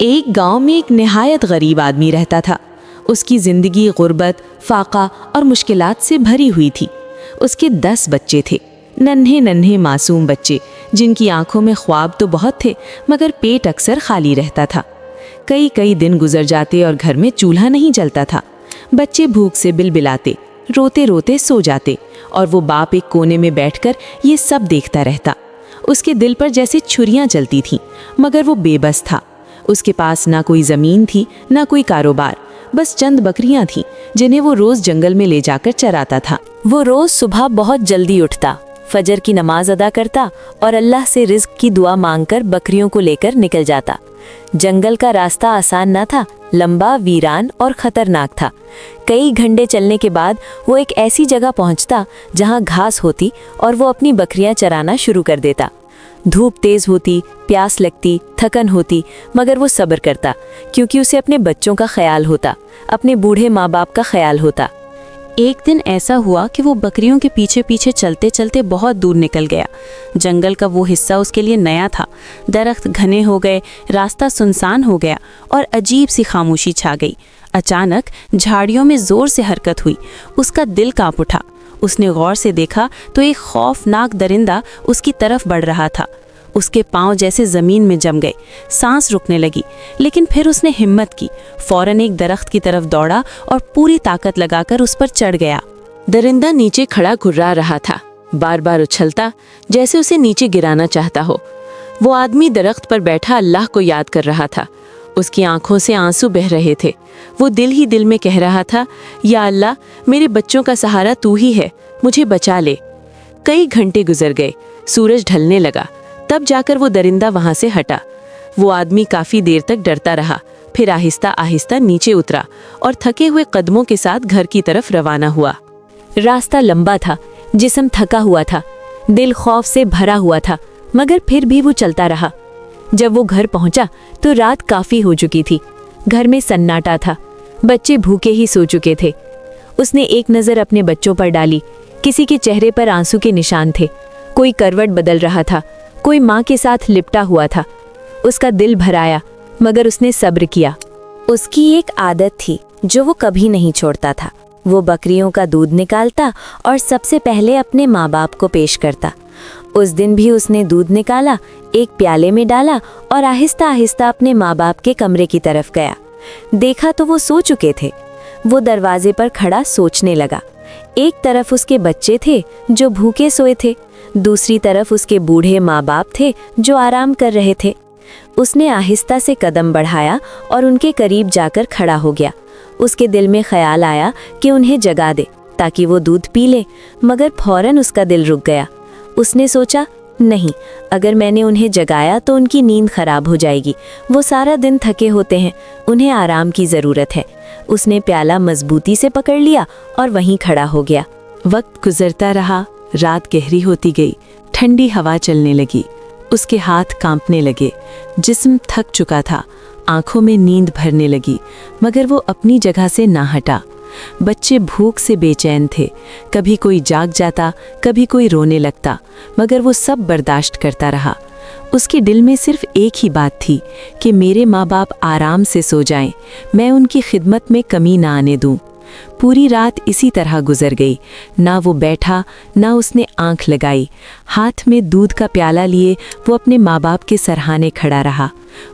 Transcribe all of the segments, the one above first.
ایک گاؤں میں ایک نہایت غریب آدمی رہتا تھا۔ اس کی زندگی غربت، فاقہ اور مشکلات سے بھری ہوئی تھی۔ اس کے 10 بچے تھے، ننھے ننھے معصوم بچے جن کی آنکھوں میں خواب تو بہت تھے مگر پیٹ اکثر خالی رہتا تھا۔ کئی دن گزر جاتے اور گھر میں چولہا نہیں جلتا تھا۔ بچے بھوک سے بلبلاتے، روتے روتے سو جاتے اور وہ باپ ایک کونے میں بیٹھ کر یہ سب دیکھتا رہتا۔ اس کے دل پر جیسے چھریاں چلتی تھیں مگر وہ بے بس تھا۔ اس کے پاس نہ کوئی زمین تھی نہ کوئی کاروبار، بس چند بکریاں تھیں جنہیں وہ روز جنگل میں لے جا کر چراتا تھا۔ وہ روز صبح بہت جلدی اٹھتا، فجر کی نماز ادا کرتا اور اللہ سے رزق کی دعا مانگ کر بکریوں کو لے کر نکل جاتا۔ جنگل کا راستہ آسان نہ تھا، لمبا، ویران اور خطرناک تھا۔ کئی گھنٹے چلنے کے بعد وہ ایک ایسی جگہ پہنچتا جہاں گھاس ہوتی اور وہ اپنی بکریاں چرانا شروع کر دیتا۔ دھوپ تیز ہوتی، پیاس لگتی، تھکن ہوتی، مگر وہ صبر کرتا کیونکہ اسے اپنے بچوں کا خیال ہوتا، اپنے بوڑھے ماں باپ کا خیال ہوتا۔ ایک دن ایسا ہوا کہ وہ بکریوں کے پیچھے پیچھے چلتے چلتے بہت دور نکل گیا۔ جنگل کا وہ حصہ اس کے لیے نیا تھا، درخت گھنے ہو گئے، راستہ سنسان ہو گیا اور عجیب سی خاموشی چھا گئی۔ اچانک جھاڑیوں میں زور سے حرکت ہوئی، اس کا دل کانپ اٹھا۔ اس نے غور سے دیکھا تو ایک خوفناک درندہ اس کی طرف بڑھ رہا تھا۔ اس کے پاؤں جیسے زمین میں جم گئے، سانس رکنے لگی، لیکن پھر اس نے ہمت کی، فوراً ایک درخت کی طرف دوڑا اور پوری طاقت لگا کر اس پر چڑھ گیا۔ درندہ نیچے کھڑا گھرا رہا تھا، بار بار اچھلتا جیسے اسے نیچے گرانا چاہتا ہو۔ وہ آدمی درخت پر بیٹھا اللہ کو یاد کر رہا تھا۔ اس کی آنکھوں سے آنسو بہہ رہے تھے۔ وہ دل ہی دل میں کہہ رہا تھا، یا اللہ، میرے بچوں کا سہارا تو ہی ہے، مجھے بچا لے۔ کئی گھنٹے گزر گئے، سورج ڈھلنے لگا، تب جا کر وہ درندہ وہاں سے ہٹا۔ وہ آدمی کافی دیر تک ڈرتا رہا، پھر آہستہ آہستہ نیچے اترا اور تھکے ہوئے قدموں کے ساتھ گھر کی طرف روانہ ہوا۔ راستہ لمبا تھا، جسم تھکا ہوا تھا، دل خوف سے بھرا ہوا تھا، مگر پھر بھی وہ چلتا رہا۔ جب وہ گھر پہنچا تو رات کافی ہو چکی تھی۔ گھر میں سناٹا تھا، بچے بھوکے ہی سو چکے تھے۔ اس نے ایک نظر اپنے بچوں پر ڈالی، کسی کے چہرے پر آنسو کے نشان تھے، کوئی کروٹ بدل رہا تھا، کوئی ماں کے ساتھ لپٹا ہوا تھا۔ اس کا دل بھر آیا مگر اس نے صبر کیا۔ اس کی ایک عادت تھی جو وہ کبھی نہیں چھوڑتا تھا، وہ بکریوں کا دودھ نکالتا اور سب سے پہلے اپنے ماں باپ کو پیش کرتا۔ اس دن بھی اس نے دودھ نکالا، ایک پیالے میں ڈالا اور آہستہ آہستہ اپنے ماں باپ کے کمرے کی طرف گیا۔ دیکھا تو وہ سو چکے تھے۔ وہ دروازے پر کھڑا سوچنے لگا۔ ایک طرف اس کے بچے تھے جو بھوکے سوئے تھے، دوسری طرف اس کے بوڑھے ماں باپ تھے جو آرام کر رہے تھے۔ اس نے آہستہ سے قدم بڑھایا اور ان کے قریب جا کر کھڑا ہو گیا۔ اس کے دل میں خیال آیا کہ انہیں جگا دے تاکہ وہ دودھ پی لے، مگر فوراً اس کا دل رک گیا۔ اس نے سوچا، نہیں، اگر میں نے انہیں جگایا تو ان کی نیند خراب ہو جائے گی، وہ سارا دن تھکے ہوتے ہیں، انہیں آرام کی ضرورت ہے۔ اس نے پیالہ مضبوطی سے پکڑ لیا اور وہیں کھڑا ہو گیا۔ وقت گزرتا رہا، رات گہری ہوتی گئی، ٹھنڈی ہوا چلنے لگی، اس کے ہاتھ کانپنے لگے، جسم تھک چکا تھا، آنکھوں میں نیند بھرنے لگی، مگر وہ اپنی جگہ سے نہ ہٹا۔ بچے بھوک سے بے چین تھے، کبھی کوئی جاگ جاتا، کبھی کوئی رونے لگتا، مگر وہ سب برداشت کرتا رہا۔ اس کے دل میں صرف ایک ہی بات تھی کہ میرے ماں باپ آرام سے سو جائیں، میں ان کی خدمت میں کمی نہ آنے دوں۔ پوری رات اسی طرح گزر گئی، نہ وہ بیٹھا نہ اس نے آنکھ لگائی۔ ہاتھ میں دودھ کا پیالہ لیے وہ اپنے ماں باپ کے سرہانے کھڑا رہا۔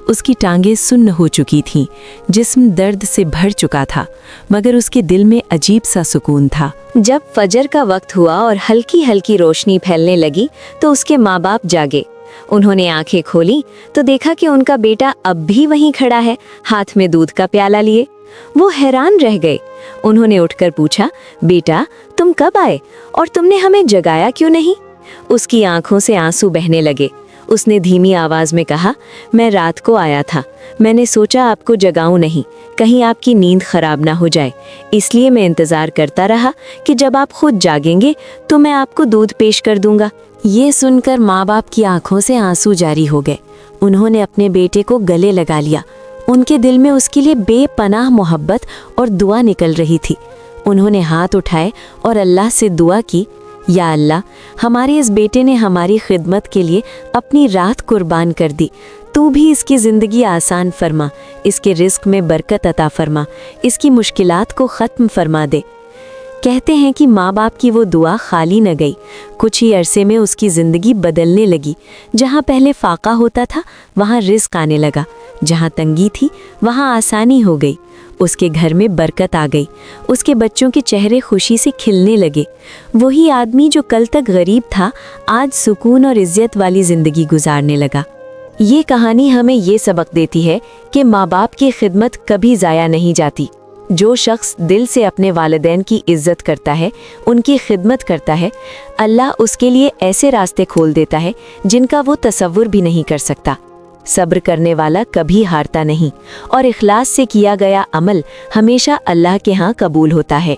اس کی ٹانگیں سن ہو چکی تھیں، جسم درد سے بھر چکا تھا، مگر اس کے دل میں عجیب سا سکون تھا۔ جب فجر کا وقت ہوا اور ہلکی ہلکی روشنی پھیلنے لگی تو اس کے ماں باپ جاگے۔ انہوں نے آنکھیں کھولی تو دیکھا کہ ان کا بیٹا اب بھی وہیں کھڑا ہے، ہاتھ میں دودھ کا پیالہ لیے۔ وہ حیران رہ گئے۔ انہوں نے اٹھ کر پوچھا، بیٹا، تم کب آئے اور تم نے ہمیں جگایا کیوں نہیں؟ اس کی آنکھوں سے آنسو بہنے لگے۔ اس نے دھیمی آواز میں کہا، میں رات کو آیا تھا، میں نے سوچا آپ کو جگاؤں نہیں، کہیں آپ کی نیند خراب نہ ہو جائے، اس لیے میں انتظار کرتا رہا کہ جب آپ خود جاگیں گے تو میں آپ کو دودھ پیش کر دوں گا۔ یہ سن کر ماں باپ کی آنکھوں سے آنسو جاری ہو گئے۔ انہوں نے اپنے بیٹے کو گلے لگا لیا۔ ان کے دل میں اس کے لیے بے پناہ محبت اور دعا نکل رہی تھی۔ انہوں نے ہاتھ اٹھائے اور اللہ سے دعا کی، یا اللہ، ہمارے اس بیٹے نے ہماری خدمت کے لیے اپنی رات قربان کر دی، تو بھی اس کی زندگی آسان فرما، اس کے رزق میں برکت عطا فرما، اس کی مشکلات کو ختم فرما دے۔ کہتے ہیں کہ ماں باپ کی وہ دعا خالی نہ گئی، کچھ ہی عرصے میں اس کی زندگی بدلنے لگی۔ جہاں پہلے فاقہ ہوتا تھا وہاں رزق آنے لگا، جہاں تنگی تھی وہاں آسانی ہو گئی، اس کے گھر میں برکت آ گئی، اس کے بچوں کے چہرے خوشی سے کھلنے لگے۔ وہی آدمی جو کل تک غریب تھا آج سکون اور عزت والی زندگی گزارنے لگا۔ یہ کہانی ہمیں یہ سبق دیتی ہے کہ ماں باپ کی خدمت کبھی ضائع نہیں جاتی۔ جو شخص دل سے اپنے والدین کی عزت کرتا ہے، ان کی خدمت کرتا ہے، اللہ اس کے لیے ایسے راستے کھول دیتا ہے جن کا وہ تصور بھی نہیں کر سکتا۔ صبر کرنے والا کبھی ہارتا نہیں، اور اخلاص سے کیا گیا عمل ہمیشہ اللہ کے ہاں قبول ہوتا ہے۔